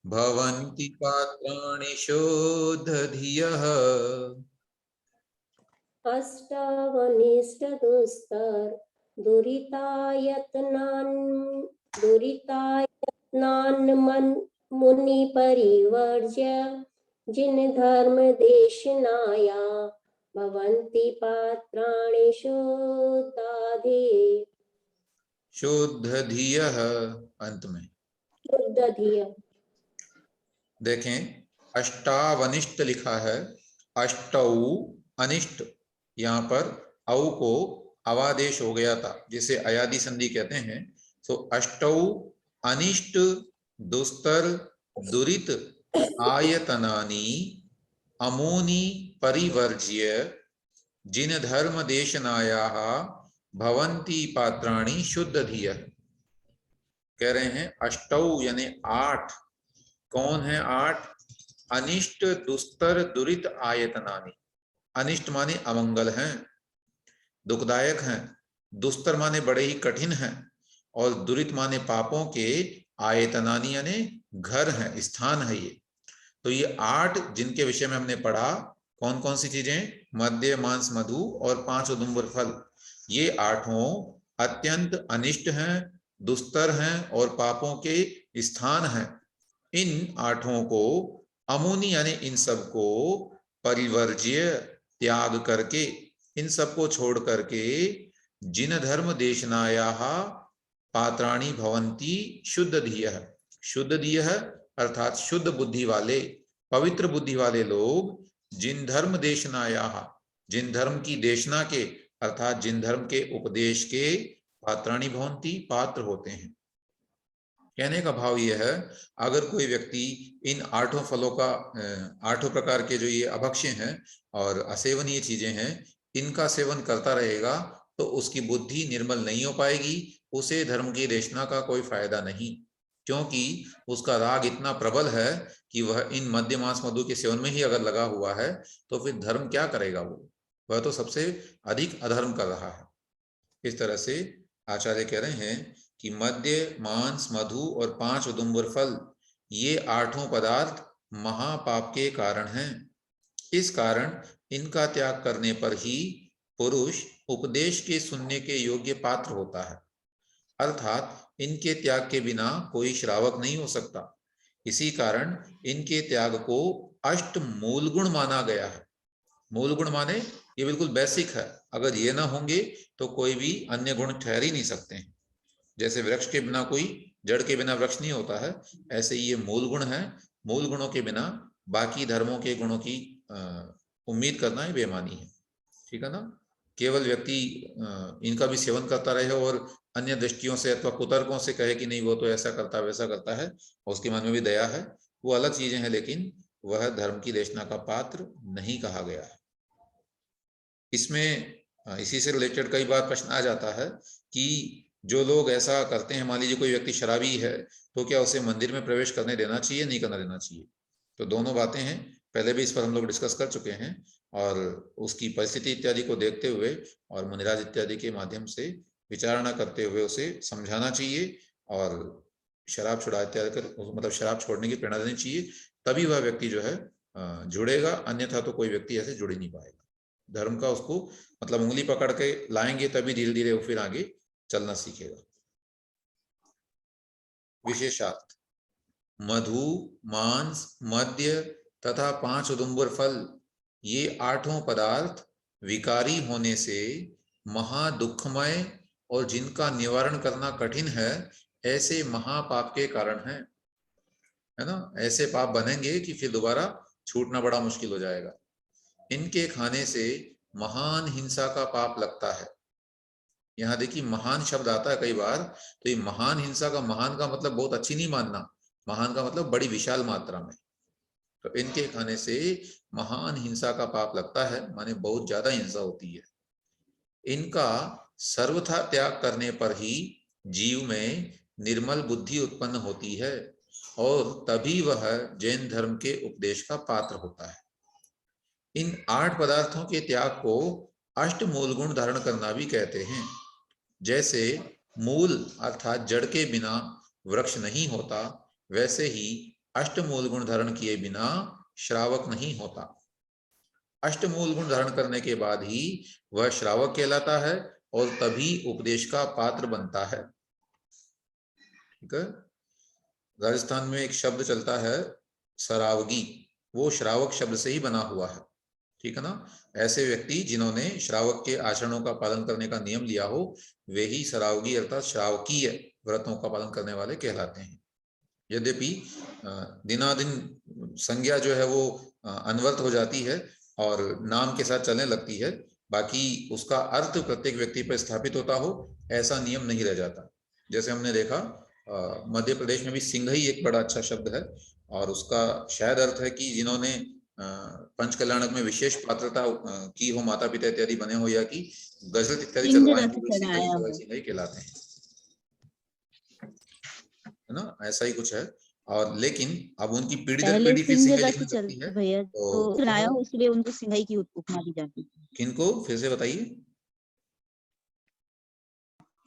भवन्ति पात्राणि शोधधियः अष्टावनिष्टदुस्तर दुरितायत्नान् मुनि परिवर्ज्य जिन धर्म देशनाया भवन्ति पात्राणि शोधधियः अंत में शुद्धधिय। देखें, अष्टावनिष्ट लिखा है, अष्टौ अनिष्ट, यहाँ पर औ को अवादेश हो गया था, जिसे अयादि संधि कहते हैं। तो अष्टौ अनिष्ट दुस्तर दुरित आयतनानि अमूनि परिवर्ज्य जिन धर्म देशनायाः भवन्ति पात्राणि शुद्धधियः। कह रहे हैं अष्टौ यानी 8। कौन है 8? अनिष्ट दुस्तर दुरित आयतनानि। अनिष्ट माने अमंगल हैं, दुखदायक हैं। दुस्तर माने बड़े ही कठिन हैं, और दुरित माने पापों के आयतनानि यानी घर हैं, स्थान है ये। तो ये 8 जिनके विषय में हमने पढ़ा, कौन कौन सी चीजें? मद्य, मांस, मधु और 5 उदुम्बर फल। ये 8 अत्यंत अनिष्ट हैं, दुस्तर हैं और पापों के स्थान हैं। इन 8 को अमुनि यानी इन सब को परिवर्ज्य त्याग करके, इन सब को छोड़ करके जिन धर्म देशनायाः पात्राणि भवन्ति शुद्धधियः। शुद्धधियः अर्थात शुद्ध बुद्धि वाले, पवित्र बुद्धि वाले लोग जिन धर्म देशनायाः, जिन धर्म की देशना के अर्थात जिन धर्म के उपदेश के पात्राणि भवन्ति पात्र होते हैं। कहने का भाव यह है, अगर कोई व्यक्ति इन 8 फलों का 8 प्रकार के जो ये अभक्ष्य हैं और असेवनीय चीजें हैं, इनका सेवन करता रहेगा तो उसकी बुद्धि निर्मल नहीं हो पाएगी, उसे धर्म की देशना का कोई फायदा नहीं, क्योंकि उसका राग इतना प्रबल है कि वह इन मद्य मांस मधु के सेवन में ही अगर लगा हुआ है तो फिर धर्म क्या करेगा? वह तो सबसे अधिक अधर्म कर रहा है। इस तरह से आचार्य कह रहे हैं कि मद्य, मांस, मधु और 5 उदुम्बर फल, ये 8 पदार्थ महापाप के कारण हैं। इस कारण इनका त्याग करने पर ही पुरुष उपदेश के सुनने के योग्य पात्र होता है, अर्थात इनके त्याग के बिना कोई श्रावक नहीं हो सकता। इसी कारण इनके त्याग को अष्ट मूल गुण माना गया है। मूल गुण माने ये बिल्कुल बेसिक है, अगर ये ना होंगे तो कोई भी अन्य गुण ठहर ही नहीं सकते हैं। जैसे वृक्ष के बिना कोई, जड़ के बिना वृक्ष नहीं होता है, ऐसे ये मूल गुण है। मूल गुणों के बिना बाकी धर्मों के गुणों की उम्मीद करना ही बेईमानी है। ठीक है ना? केवल व्यक्ति इनका भी सेवन करता रहे और अन्य दृष्टियों से अथवा कुतर्कों से कहे कि नहीं वो तो ऐसा करता है वैसा करता है, उसके मन में भी दया है, वो अलग चीजें हैं, लेकिन वह धर्म की देशना का पात्र नहीं कहा गया है। इसमें इसी से रिलेटेड कई बार प्रश्न आ जाता है कि जो लोग ऐसा करते हैं, मान लीजिए कोई व्यक्ति शराबी है, तो क्या उसे मंदिर में प्रवेश करने देना चाहिए, नहीं करना देना चाहिए? तो दोनों बातें हैं, पहले भी इस पर हम लोग डिस्कस कर चुके हैं, और उसकी परिस्थिति इत्यादि को देखते हुए और मुनिराज इत्यादि के माध्यम से विचारणा करते हुए उसे समझाना चाहिए और शराब छुड़ा इत्यादि कर, मतलब शराब छोड़ने की प्रेरणा देनी चाहिए, तभी वह व्यक्ति जो है जुड़ेगा, अन्यथा तो कोई व्यक्ति ऐसे जुड़ ही नहीं पाएगा। धर्म का उसको मतलब उंगली पकड़ के लाएंगे तभी धीरे धीरे वो फिर आगे चलना सीखेगा। विशेषार्थ: मधु, मांस, मद्य तथा 5 उदुम्बर फल, ये 8 पदार्थ विकारी होने से महादुखमय और जिनका निवारण करना कठिन है, ऐसे महापाप के कारण है ना? ऐसे पाप बनेंगे कि फिर दोबारा छूटना बड़ा मुश्किल हो जाएगा। इनके खाने से महान हिंसा का पाप लगता है। यहाँ देखिए महान शब्द आता है कई बार, तो ये महान हिंसा का, महान का मतलब बहुत अच्छी नहीं मानना, महान का मतलब बड़ी विशाल मात्रा में। तो इनके खाने से महान हिंसा का पाप लगता है, माने बहुत ज्यादा हिंसा होती है। इनका सर्वथा त्याग करने पर ही जीव में निर्मल बुद्धि उत्पन्न होती है और तभी वह जैन धर्म के उपदेश का पात्र होता है। इन 8 पदार्थों के त्याग को अष्ट मूल गुण धारण करना भी कहते हैं। जैसे मूल अर्थात जड़ के बिना वृक्ष नहीं होता, वैसे ही अष्टमूल गुण धारण किए बिना श्रावक नहीं होता। अष्टमूल गुण धारण करने के बाद ही वह श्रावक कहलाता है और तभी उपदेश का पात्र बनता है। ठीक है। राजस्थान में एक शब्द चलता है सरावगी, वो श्रावक शब्द से ही बना हुआ है। ठीक है ना। ऐसे व्यक्ति जिन्होंने श्रावक के आचरणों का पालन करने का नियम लिया हो वे ही सरावगी अर्थात श्रावकीय व्रतों का पालन करने वाले कहलाते हैं। यद्यपि दिनादिन संज्ञा जो है वो अनवर्त हो जाती है और नाम के साथ चलने लगती है, बाकी उसका अर्थ प्रत्येक व्यक्ति पर स्थापित होता हो ऐसा नियम नहीं रह जाता। जैसे हमने देखा मध्य प्रदेश में भी सिंघई एक बड़ा अच्छा शब्द है और उसका शायद अर्थ है कि जिन्होंने पंचकल्याणक में विशेष पात्रता की हो, माता पिता इत्यादि बने हो या कि गजरत इत्यादि चलवाए हो, सिंघई कहलाते हैं, है ना। ऐसा ही कुछ है। और लेकिन अब उनकी पीढ़ी दर पीढ़ी फिर सिंघई लिखने लगती है भैया तो लाया हो, इसलिए उनको सिंघई की उपमा दी जाती है। किनको फिर से बताइए।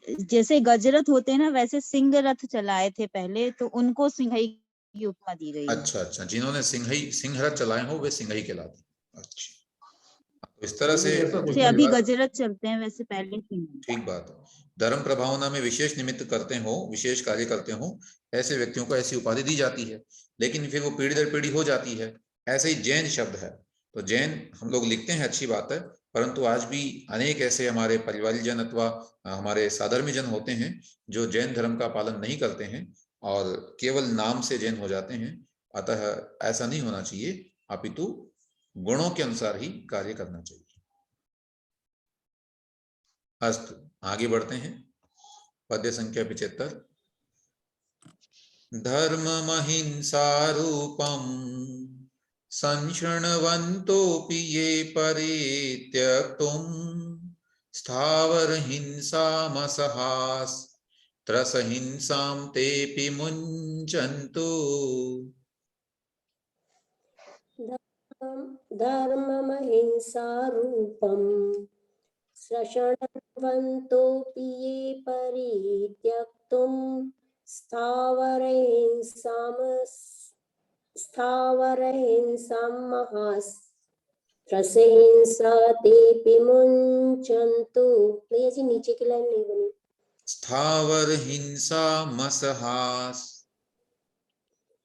जैसे गजरथ होते हैं ना, वैसे सिंह रथ चलाए थे पहले, तो उनको सिंघई की उपमा दी गई है। अच्छा, जिन्होंने सिंह रथ चलाए हो वे सिंघई कहलाते हैं। अच्छा, तो इस तरह से अभी गजरथ चलते हैं, वैसे पहले सिंह। ठीक बात है। धर्म प्रभावना में विशेष निमित्त करते हो, विशेष कार्य करते हो, ऐसे व्यक्तियों को ऐसी उपाधि दी जाती है, लेकिन फिर वो पीढ़ी दर पीढ़ी हो जाती है। ऐसे ही जैन शब्द है, तो जैन हम लोग लिखते हैं, अच्छी बात है, परंतु आज भी अनेक ऐसे हमारे परिवारिजन अथवा हमारे साधर्मी जन होते हैं जो जैन धर्म का पालन नहीं करते हैं और केवल नाम से जैन हो जाते हैं। अतः ऐसा नहीं होना चाहिए, अपितु गुणों के अनुसार ही कार्य करना चाहिए। अस्तु, आगे बढ़ते हैं। पद्य संख्या 75। धर्ममहिंसा रूपम संशृण्वन्तोऽपि ये परित्यक्तुं स्थावर हिंसामसहास्त्रस हिंसां तेऽपि मुञ्चन्तु। धर्ममहिंसारूपम् सशृण्वन्तोऽपि ये परित्यक्तुं स्थावरहिंसां महास्त्रसहिंसा तेऽपि मुञ्चन्तु। भैया जी नीचे की लाइन नहीं बनी। स्थावर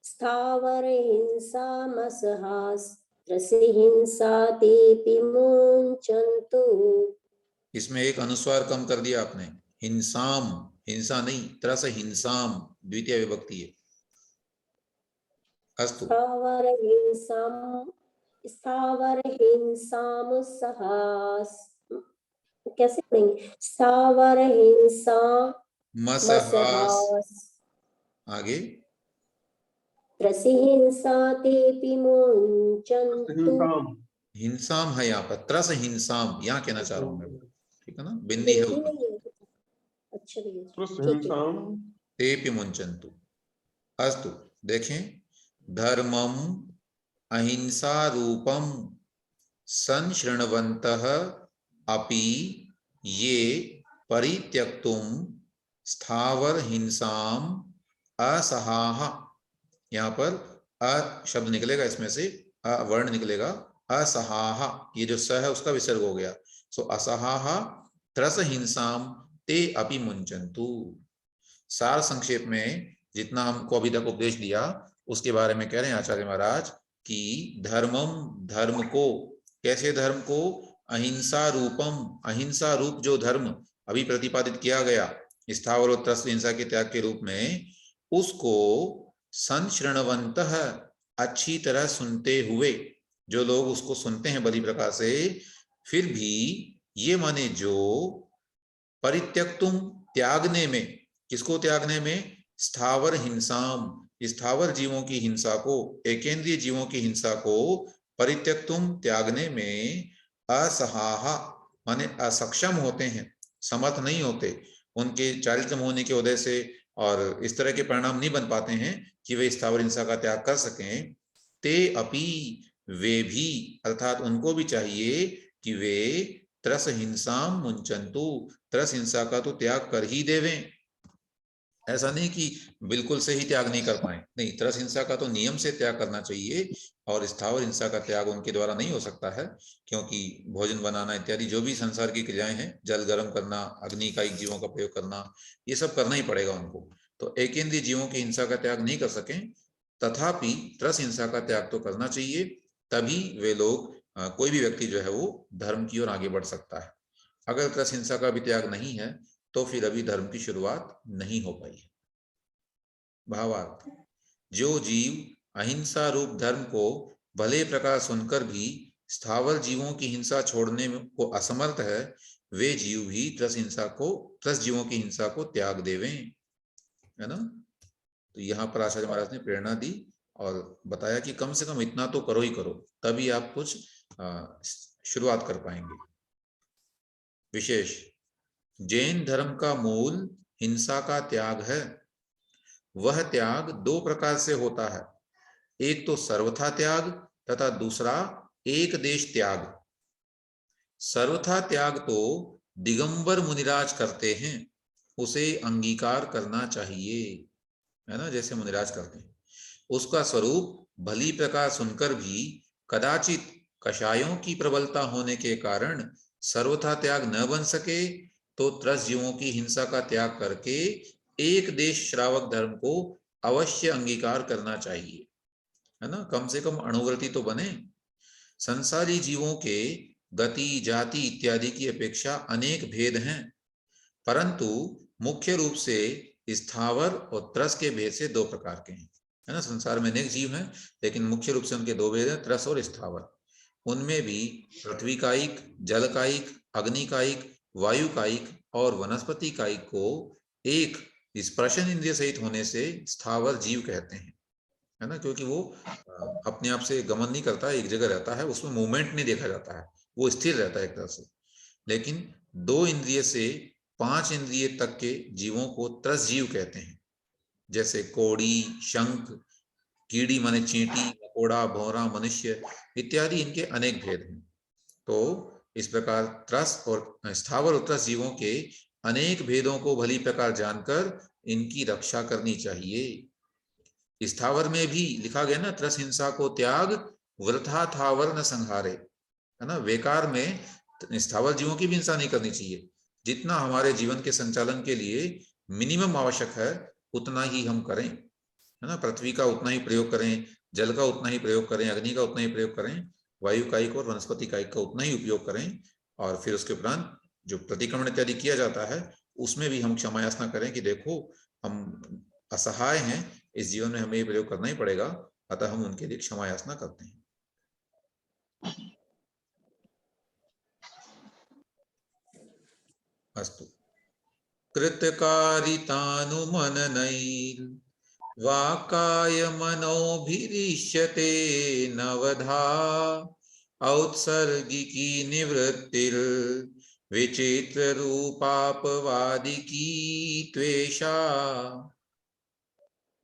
स्थावरहिंसामसहास्त्रसहिंसा तेऽपि मुञ्चन्तु। इसमें एक अनुस्वार कम कर दिया आपने, हिंसाम, हिंसा नहीं, त्रस हिंसाम द्वितीय विभक्ति है। अस्तु, स्थावरहिंसामसहास् कैसे पढ़ेंगे? स्थावरहिंसा मसहास् आगे त्रसहिंसा तेऽपि मुञ्चन्तु। हिंसाम है यहाँ पर, त्रस हिंसाम यहाँ कहना चाह रहा हूँ मैं, ठीक है ना, बिंदी है ऊपर। अच्छा भैया, तेऽपि मुञ्चन्तु। अस्तु, देखें, धर्मम अहिंसा रूपम संशृण्वन्तः अपि ये परित्यक्तुं स्थावर हिंसाम असहाः। यहाँ पर अ शब्द निकलेगा, इसमें से अ वर्ण निकलेगा, असहाः, ये जो स है उसका विसर्ग हो गया, सो असहाः त्रस हिंसाम ते अपि मुञ्चन्तु। सार संक्षेप में जितना हमको अभी तक उपदेश दिया उसके बारे में कह रहे हैं आचार्य महाराज कि धर्मम, धर्म को, कैसे धर्म को, अहिंसा रूपम, अहिंसा रूप जो धर्म अभी प्रतिपादित किया गया स्थावर और त्रस्त हिंसा के त्याग के रूप में, उसको संशृण्वन्तः अच्छी तरह सुनते हुए, जो लोग उसको सुनते हैं बड़ी प्रकार से, फिर भी ये माने जो परित्यक्तुम त्यागने में, किसको त्यागने में, स्थावर हिंसाम, स्थावर जीवों की हिंसा को, एकेंद्रीय जीवों की हिंसा को परित्यक्तुम त्यागने में असहाः माने असक्षम होते हैं, समर्थ नहीं होते, उनके चारित्रम होने की वजह से और इस तरह के परिणाम नहीं बन पाते हैं कि वे स्थावर हिंसा का त्याग कर सकें। ते अपि, वे भी, अर्थात उनको भी चाहिए कि वे त्रस हिंसाम मुंचन्तु, त्रस हिंसा का तो त्याग कर ही देवें। ऐसा नहीं कि बिल्कुल से ही त्याग नहीं कर पाए, नहीं, तरस हिंसा का तो नियम से त्याग करना चाहिए, और स्थावर हिंसा का त्याग उनके द्वारा नहीं हो सकता है, क्योंकि भोजन बनाना इत्यादि जो भी संसार की क्रियाएं हैं, जल गर्म करना, अग्निकायिक जीवों का प्रयोग करना, ये सब करना ही पड़ेगा उनको। तो एकेंद्रीय जीवों की हिंसा का त्याग नहीं कर सकें, तथापि त्रस हिंसा का त्याग तो करना चाहिए, तभी वे लोग कोई भी व्यक्ति जो है वो धर्म की ओर आगे बढ़ सकता है। अगर त्रस हिंसा का भी त्याग नहीं है तो फिर अभी धर्म की शुरुआत नहीं हो पाई है। भावार्थ, जो जीव अहिंसा रूप धर्म को भले प्रकार सुनकर भी स्थावर जीवों की हिंसा छोड़ने को असमर्थ है, वे जीव भी त्रस जीवों की हिंसा को त्याग देवें, है ना। तो यहाँ पर आचार्य महाराज ने प्रेरणा दी और बताया कि कम से कम इतना तो करो ही करो, तभी आप कुछ शुरुआत कर पाएंगे। विशेष, जैन धर्म का मूल हिंसा का त्याग है। वह त्याग दो प्रकार से होता है, एक तो सर्वथा त्याग तथा दूसरा एक देश त्याग। सर्वथा त्याग तो दिगंबर मुनिराज करते हैं, उसे अंगीकार करना चाहिए, है ना, जैसे मुनिराज करते हैं। उसका स्वरूप भली प्रकार सुनकर भी कदाचित कषायों की प्रबलता होने के कारण सर्वथा त्याग न बन सके, तो त्रस जीवों की हिंसा का त्याग करके एक देश श्रावक धर्म को अवश्य अंगीकार करना चाहिए, है ना, कम से कम अणुव्रति तो बने। संसारी जीवों के गति, जाति इत्यादि की अपेक्षा अनेक भेद हैं, परंतु मुख्य रूप से स्थावर और त्रस के भेद से दो प्रकार के हैं, है ना। संसार में अनेक जीव हैं, लेकिन मुख्य रूप से उनके दो भेद हैं, त्रस और स्थावर। उनमें भी पृथ्वी कायिक, जल कायिक, अग्नि कायिक, वायु कायिक और वनस्पति कायिक को एक स्पर्शन इंद्रिय सहित होने से स्थावर जीव कहते हैं, है ना, क्योंकि वो अपने आप से गमन नहीं करता, एक जगह रहता है, उसमें मूवमेंट नहीं देखा जाता है, वो स्थिर रहता है एक तरह से। लेकिन दो इंद्रिय से 5 इंद्रिय तक के जीवों को त्रस जीव कहते हैं, जैसे कोड़ी, शंख, कीड़ी माने चींटी, मकोड़ा, भौरा, मनुष्य इत्यादि, इनके अनेक भेद हैं। तो इस प्रकार त्रस और स्थावर और त्रस जीवों के अनेक भेदों को भली प्रकार जानकर इनकी रक्षा करनी चाहिए। स्थावर में भी लिखा गया ना, त्रस हिंसा को त्याग वृथा थावर न संहारे, है ना। वेकार में स्थावर जीवों की भी हिंसा नहीं करनी चाहिए, जितना हमारे जीवन के संचालन के लिए मिनिमम आवश्यक है उतना ही हम करें, है ना। पृथ्वी का उतना ही प्रयोग करें, जल का उतना ही प्रयोग करें, अग्नि का उतना ही प्रयोग करें, वायु कायिक और वनस्पति कायिक का उतना ही उपयोग करें, और फिर उसके उपरांत जो प्रतिक्रमण इत्यादि किया जाता है उसमें भी हम क्षमा याचना करें कि देखो हम असहाय हैं, इस जीवन में हमें ये प्रयोग करना ही पड़ेगा, अतः हम उनके लिए क्षमा याचना करते हैं। अस्तु। कृतकारितानुमननैर्वाक्कायमनोभिरिष्यते नवधा औत्सर्गिकी निवृत्तिर्विचित्ररूपापवादिकी त्वेषा।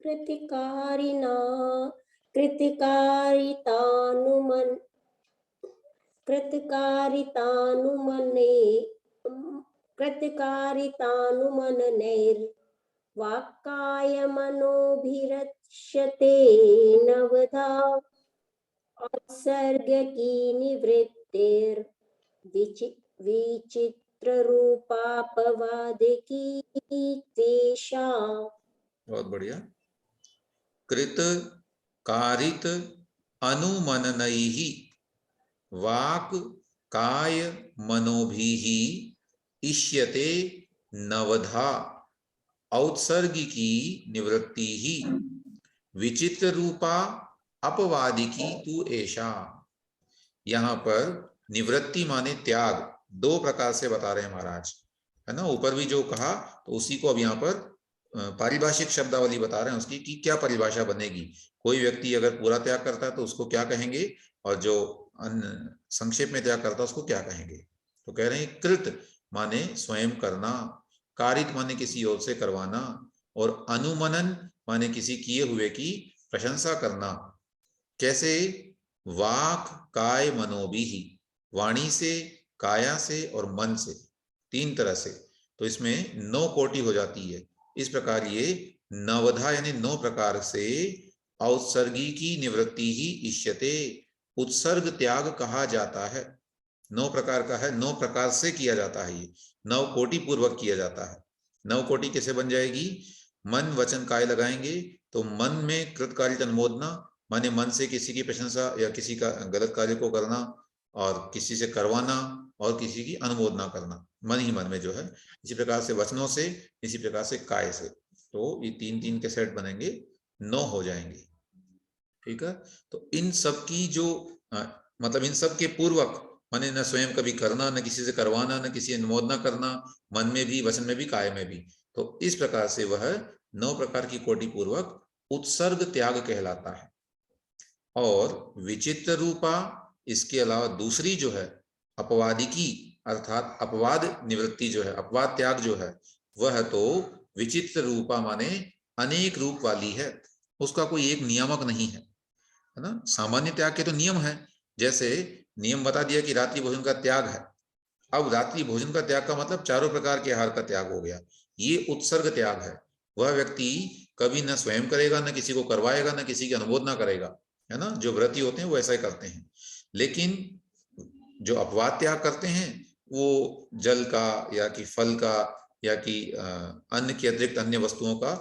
कृतिकारितानुमनैर्वाक्कायमनोभिरक्ष्यते नवधा औत्सर्गिकी निवृत्तिर्विचित्ररूपापवादिकी त्वेषा। बहुत बढ़िया। कृत कारित अनुमननैः वाक् काय मनोभिः इष्यते नवधा औत्सर्गिकी निवृत्ति ही विचित्र रूपा अपवादिकी तू ऐशा। यहाँ पर निवृत्ति माने त्याग दो प्रकार से बता रहे हैं महाराज, है ना। ऊपर भी जो कहा तो उसी को अब यहाँ पर पारिभाषिक शब्दावली बता रहे हैं उसकी, कि क्या परिभाषा बनेगी। कोई व्यक्ति अगर पूरा त्याग करता है तो उसको क्या कहेंगे, और जो संक्षेप में त्याग करता है उसको क्या कहेंगे। तो कह रहे हैं कृत माने स्वयं करना, कारित माने किसी और से करवाना, और अनुमनन माने किसी किए हुए की प्रशंसा करना। कैसे? वाक काय मनोभी ही, वाणी से, काया से और मन से, तीन तरह से। तो इसमें 9 कोटि हो जाती है। इस प्रकार ये नवधा यानी 9 प्रकार से औत्सर्गिकी निवृत्ति ही इष्यते, उत्सर्ग त्याग कहा जाता है। 9 प्रकार का है, 9 प्रकार से किया जाता है, ये 9 कोटि पूर्वक किया जाता है। 9 कोटि कैसे बन जाएगी? मन वचन काय लगाएंगे तो मन में कृतकार्य अनुमोदना, माने मन से किसी की प्रशंसा या किसी का गलत कार्य को करना और किसी से करवाना और किसी की अनुमोदना करना, मन ही मन में जो है। इसी प्रकार से वचनों से, इसी प्रकार से काय से, तो ये 3-3 के सेट बनेंगे, 9 हो जाएंगे। ठीक है, तो इन सब की जो मतलब इन सब के पूर्वक माने न स्वयं कभी करना, न किसी से करवाना, न किसी अनुमोदना करना, मन में भी, वचन में भी, काय में भी। तो इस प्रकार से वह 9 प्रकार की कोटि पूर्वक उत्सर्ग त्याग कहलाता है। और विचित्र रूपा, इसके अलावा दूसरी जो है अपवादिकी अर्थात अपवाद निवृत्ति जो है, अपवाद त्याग जो है, वह तो विचित्र रूपा माने अनेक रूप वाली है, उसका कोई एक नियामक नहीं है, है ना। सामान्य त्याग के तो नियम है, जैसे नियम बता दिया कि रात्रि भोजन का त्याग है। अब रात्रि भोजन का त्याग का मतलब चारों प्रकार के आहार का त्याग हो गया, ये उत्सर्ग त्याग है। वह व्यक्ति कभी न स्वयं करेगा, न किसी को करवाएगा, न किसी की अनुमोदना करेगा, है ना। जो व्रती होते हैं वो ऐसा ही करते हैं। लेकिन जो अपवाद त्याग करते हैं वो जल का या कि फल का या कि अन्न के अतिरिक्त अन्य वस्तुओं का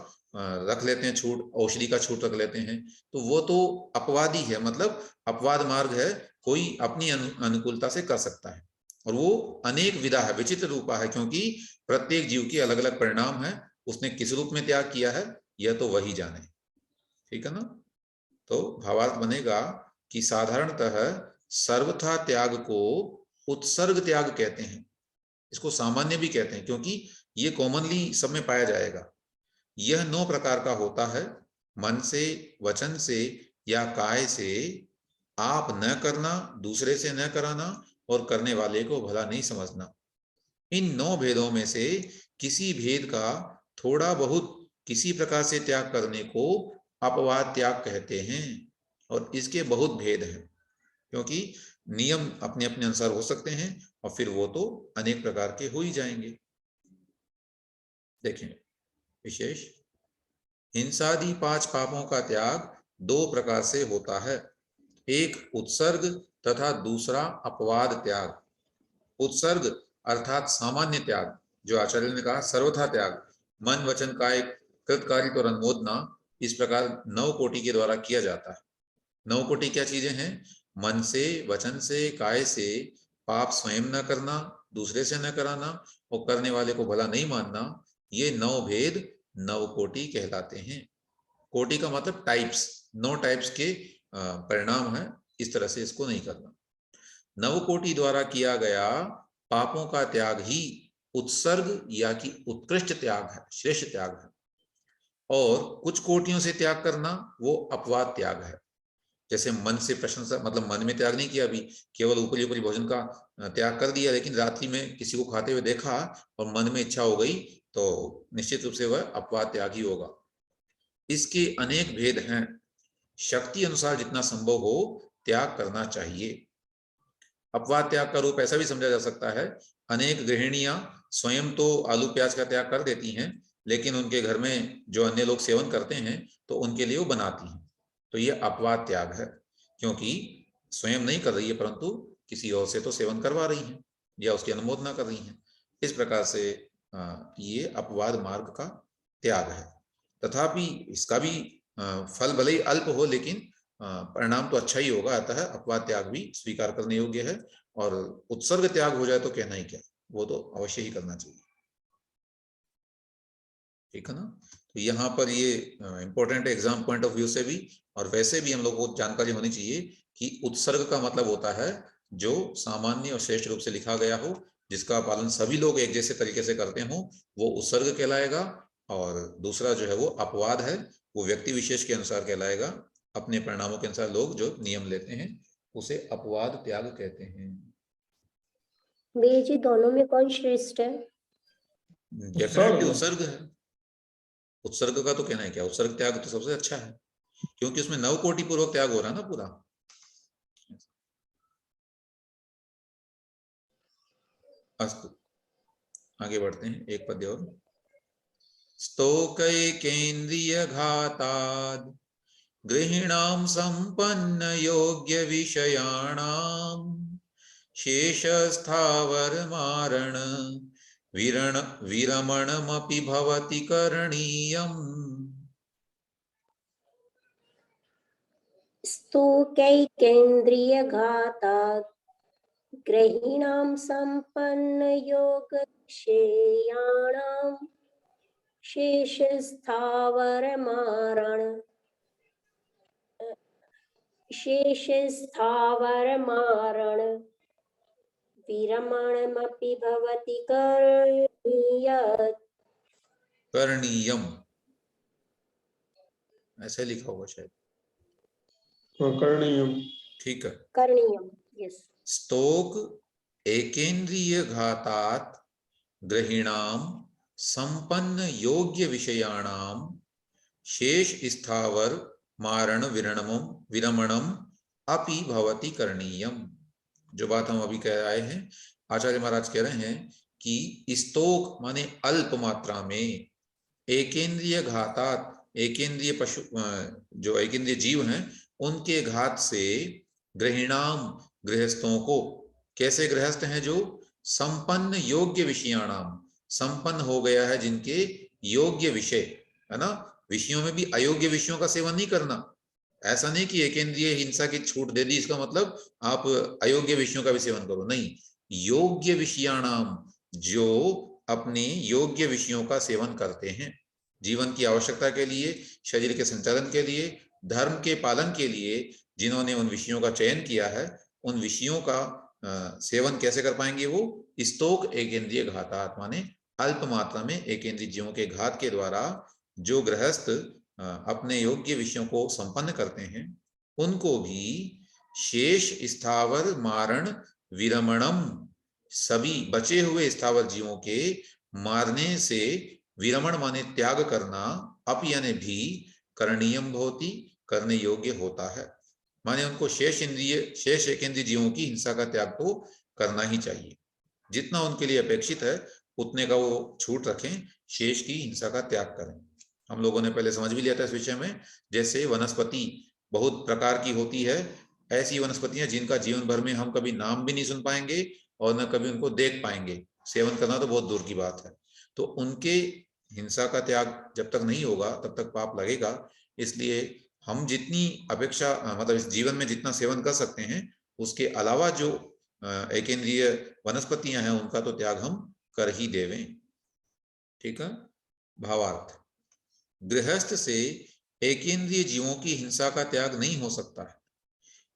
रख लेते हैं छूट, औषधि का छूट रख लेते हैं, तो वो तो अपवादी है, मतलब अपवाद मार्ग है, कोई अपनी अनुकूलता से कर सकता है। और वो अनेक विधा है, विचित्र रूपा है, क्योंकि प्रत्येक जीव के अलग अलग परिणाम है, उसने किस रूप में त्याग किया है यह तो वही जाने। ठीक है ना। तो भावार्थ बनेगा कि साधारणतः सर्वथा त्याग को उत्सर्ग त्याग कहते हैं, इसको सामान्य भी कहते हैं, क्योंकि ये कॉमनली सब में पाया जाएगा। यह 9 प्रकार का होता है, मन से, वचन से या काय से आप न करना, दूसरे से न कराना और करने वाले को भला नहीं समझना। इन 9 भेदों में से किसी भेद का थोड़ा बहुत किसी प्रकार से त्याग करने को अपवाद त्याग कहते हैं। और इसके बहुत भेद हैं, क्योंकि नियम अपने अपने अनुसार हो सकते हैं और फिर वो तो अनेक प्रकार के हो ही जाएंगे। देखें विशेष, हिंसादि 5 पापों का त्याग 2 प्रकार से होता है, एक उत्सर्ग तथा दूसरा अपवाद त्याग। उत्सर्ग अर्थात सामान्य त्याग, जो आचार्य ने कहा सर्वथा त्याग, मन वचन काय कृतकार्य और अनुमोदना, इस प्रकार 9 कोटि के द्वारा किया जाता है। 9 कोटि क्या चीजें हैं? मन से, वचन से, काय से पाप स्वयं न करना, दूसरे से न कराना और करने वाले को भला नहीं मानना, ये 9 भेद 9 कोटि कहलाते हैं। कोटि का मतलब टाइप्स, 9 टाइप्स के परिणाम है, इस तरह से इसको नहीं करना। 9 कोटि द्वारा किया गया पापों का त्याग ही उत्सर्ग या कि उत्कृष्ट त्याग है, श्रेष्ठ त्याग है। और कुछ कोटियों से त्याग करना वो अपवाद त्याग है। जैसे मन से प्रशंसा, मतलब मन में त्याग नहीं किया, अभी केवल ऊपरी ऊपरी भोजन का त्याग कर दिया, लेकिन रात्रि में किसी को खाते हुए देखा और मन में इच्छा हो गई, तो निश्चित रूप से वह अपवाद त्याग ही होगा। इसके अनेक भेद हैं, शक्ति अनुसार जितना संभव हो त्याग करना चाहिए। अपवाद त्याग का रूप ऐसा भी समझा जा सकता है, अनेक गृहिणियां स्वयं तो आलू प्याज का त्याग कर देती हैं, लेकिन उनके घर में जो अन्य लोग सेवन करते हैं तो उनके लिए वो बनाती हैं, तो ये अपवाद त्याग है, क्योंकि स्वयं नहीं कर रही है परंतु किसी और से तो सेवन करवा रही हैं या उसकी अनुमोदना कर रही हैं। इस प्रकार से ये अपवाद मार्ग का त्याग है। तथापि इसका भी फल भले ही अल्प हो, लेकिन परिणाम तो अच्छा ही होगा, अतः अपवाद त्याग भी स्वीकार करने योग्य है। और उत्सर्ग त्याग हो जाए तो कहना ही क्या, वो तो अवश्य ही करना चाहिए। ठीक है ना। तो यहाँ पर ये important exam point of view से भी और वैसे भी हम लोग को जानकारी होनी चाहिए कि उत्सर्ग का मतलब होता है जो सामान्य और श्रेष्ठ रूप से लिखा गया हो, जिसका पालन सभी लोग एक जैसे तरीके से करते हो, वो उत्सर्ग कहलाएगा। और दूसरा जो है वो अपवाद है, वो व्यक्ति विशेष के अनुसार कहलाएगा, अपने परिणामों के अनुसार लोग जो नियम लेते हैं उसे अपवाद त्याग कहते हैं। भैया जी दोनों में कौन श्रेष्ठ है? डेफिनेटली उत्सर्ग है। उत्सर्ग का तो कहना है क्या, उत्सर्ग त्याग तो सबसे अच्छा है, क्योंकि उसमें 9 कोटि पूर्वक त्याग हो रहा है ना पूरा। अस्तु, आगे बढ़ते हैं एक पद्य और। स्तोकैकेन्द्रियघाताद् गृहीणां सम्पन्न योग्य विषयाणां शेषस्थावरमारण विरमणमपि भवति करणीयम्। स्तूकैकेन्द्रियघातात् ग्रहीणां सम्पन्नयोगविषयाणां शेषस्थावरमारण विरमणमपि भवति करणीयम ऐसे लिखा होगा शायद। करणीयम, ठीक है। करणीयम, यस। स्तोक एकेन्द्रिय घातात् ग्रहीणाम संपन्न योग्य विषयाणाम शेष स्थावर मारण विरमणम अपि भवति करणीयम। जो बात हम अभी कह आए हैं, आचार्य महाराज कह रहे हैं कि स्तोक माने अल्प मात्रा में, एकेंद्रिय घातात् एकेंद्रिय पशु जो एकेंद्रिय जीव हैं उनके घात से गृहीणाम गृहस्थों को, कैसे गृहस्थ हैं जो संपन्न योग्य विषयाणाम संपन्न हो गया है जिनके योग्य विषय है ना, विषयों में भी अयोग्य विषयों का सेवन नहीं करना। ऐसा नहीं कि एकेंद्रिय हिंसा की छूट दे दी इसका मतलब आप अयोग्य विषयों का भी सेवन करो, नहीं। योग्य विषयाणाम जो अपने योग्य विषयों का सेवन करते हैं, जीवन की आवश्यकता के लिए, शरीर के संचालन के लिए, धर्म के पालन के लिए जिन्होंने उन विषयों का चयन किया है, उन विषयों का सेवन कैसे कर पाएंगे वो? स्तोक एकेंद्रिय घातात् माने अल्प मात्रा में एकेंद्रिय जीवों के घात के द्वारा जो गृहस्थ अपने योग्य विषयों को संपन्न करते हैं उनको भी शेष स्थावर मारण विरमणम, सभी बचे हुए स्थावर जीवों के मारने से, विरमण माने त्याग करना, अप यानी भी, करणीयम भवति करने योग्य होता है। माने उनको शेष एकेंद्रिय जीवों की हिंसा का त्याग तो करना ही चाहिए, जितना उनके लिए अपेक्षित है उतने का वो छूट रखें, शेष की हिंसा का त्याग करें। हम लोगों ने पहले समझ भी लिया था इस विषय में। जैसे वनस्पति बहुत प्रकार की होती है, ऐसी वनस्पतियां जिनका जीवन भर में हम कभी नाम भी नहीं सुन पाएंगे और न कभी उनको देख पाएंगे, सेवन करना तो बहुत दूर की बात है। तो उनके हिंसा का त्याग जब तक नहीं होगा तब तक पाप लगेगा। इसलिए हम जितनी अपेक्षा मतलब इस जीवन में जितना सेवन कर सकते हैं उसके अलावा जो एकेंद्रिय वनस्पतियां हैं उनका तो त्याग हम कर ही देवें। ठीक है। भावार्थ, गृहस्थ से एकेंद्रिय जीवों की हिंसा का त्याग नहीं हो सकता है,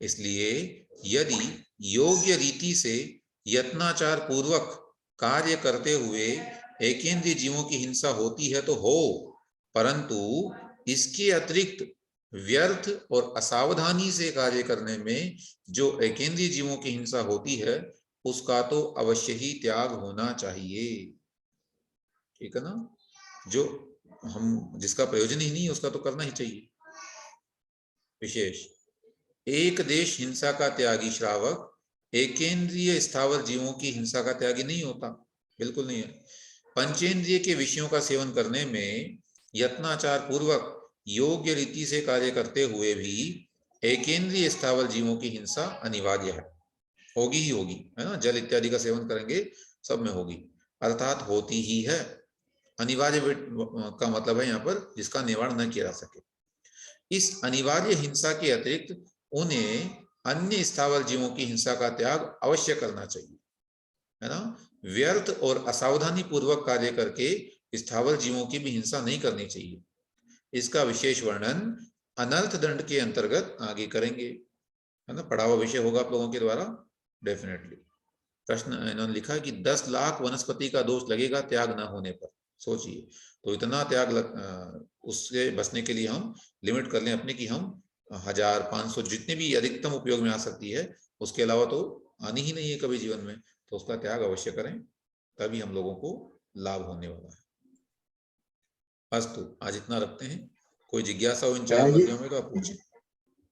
इसलिए यदि योग्य रीति से यत्नाचार पूर्वक कार्य करते हुए एकेंद्रिय जीवों की हिंसा होती है तो हो, परंतु इसके अतिरिक्त व्यर्थ और असावधानी से कार्य करने में जो एकेंद्रिय जीवों की हिंसा होती है उसका तो अवश्य ही त्याग होना चाहिए। ठीक है ना। जो हम जिसका प्रयोजन ही नहीं है उसका तो करना ही चाहिए। विशेष, एक देश हिंसा का त्यागी श्रावक एकेंद्रिय स्थावर जीवों की हिंसा का त्यागी नहीं होता, बिल्कुल नहीं है। पंचेंद्रिय के विषयों का सेवन करने में यत्नाचार पूर्वक योग्य रीति से कार्य करते हुए भी एकेंद्रिय स्थावर जीवों की हिंसा अनिवार्य है, होगी ही होगी, है ना। जल इत्यादि का सेवन करेंगे सब में होगी, अर्थात होती ही है। अनिवार्य का मतलब है यहाँ पर जिसका निवारण न किया जा सके। इस अनिवार्य हिंसा के अतिरिक्त उन्हें अन्य स्थावर जीवों की हिंसा का त्याग अवश्य करना चाहिए, है ना। व्यर्थ और असावधानी पूर्वक कार्य करके स्थावर जीवों की भी हिंसा नहीं करनी चाहिए। इसका विशेष वर्णन अनर्थ दंड के अंतर्गत आगे करेंगे, है ना। पढ़ा हुआ विषय होगा आप लोगों के द्वारा डेफिनेटली। प्रश्न इन्होंने लिखा है कि 10 लाख वनस्पति का दोष लगेगा त्याग न होने पर। सोचिए, तो इतना त्याग उससे बचने के लिए हम लिमिट कर लें अपने कि हम 1000, 500 जितने भी अधिकतम उपयोग में आ सकती है, उसके अलावा तो आनी ही नहीं है कभी जीवन में, तो उसका त्याग अवश्य करें, तभी हम लोगों को लाभ होने वाला है। अस्तु, आज इतना रखते हैं। कोई जिज्ञासा हो इन 4 पद्यों में तो आप पूछें।